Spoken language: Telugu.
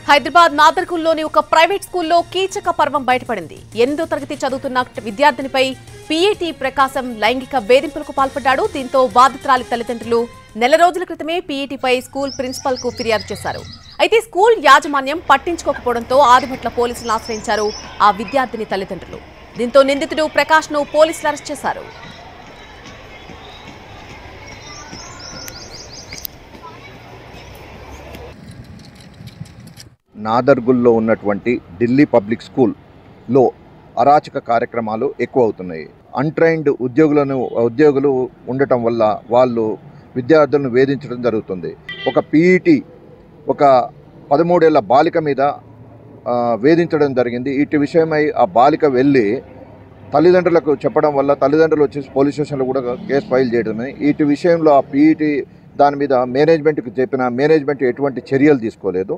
హైదరాబాద్ నాదర్గుల్లోని ఒక ప్రైవేట్ స్కూల్లో కీచక పర్వం బయటపడింది. 8వ తరగతి చదువుతున్న విద్యార్థినిపై పీఈటీ ప్రకాశం లైంగిక వేధింపులకు పాల్పడ్డాడు. దీంతో బాధితురాలి తల్లిదండ్రులు నెల రోజుల క్రితమే పీఈటీపై స్కూల్ ప్రిన్సిపల్ కు ఫిర్యాదు చేశారు. అయితే స్కూల్ యాజమాన్యం పట్టించుకోకపోవడంతో ఆదిమట్ల పోలీసులను ఆశ్రయించారు ఆ విద్యార్థిని తల్లిదండ్రులు. దీంతో నిందితుడు ప్రకాష్ ను పోలీసులు అరెస్ట్ చేశారు. నాదర్గుల్లో ఉన్నటువంటి ఢిల్లీ పబ్లిక్ స్కూల్లో అరాచక కార్యక్రమాలు ఎక్కువ అవుతున్నాయి. అన్ట్రైన్డ్ ఉద్యోగులు ఉండటం వల్ల వాళ్ళు విద్యార్థులను వేధించడం జరుగుతుంది. ఒక పీఈటీ ఒక 13 ఏళ్ల బాలిక మీద వేధించడం జరిగింది. ఇటు విషయమై ఆ బాలిక వెళ్ళి తల్లిదండ్రులకు చెప్పడం వల్ల తల్లిదండ్రులు వచ్చేసి పోలీస్ స్టేషన్లో కూడా కేసు ఫైల్ చేయడమే. ఇటు విషయంలో ఆ పీఈటీ దాని మీద మేనేజ్మెంట్కి చెప్పిన మేనేజ్మెంట్ ఎటువంటి చర్యలు తీసుకోలేదు.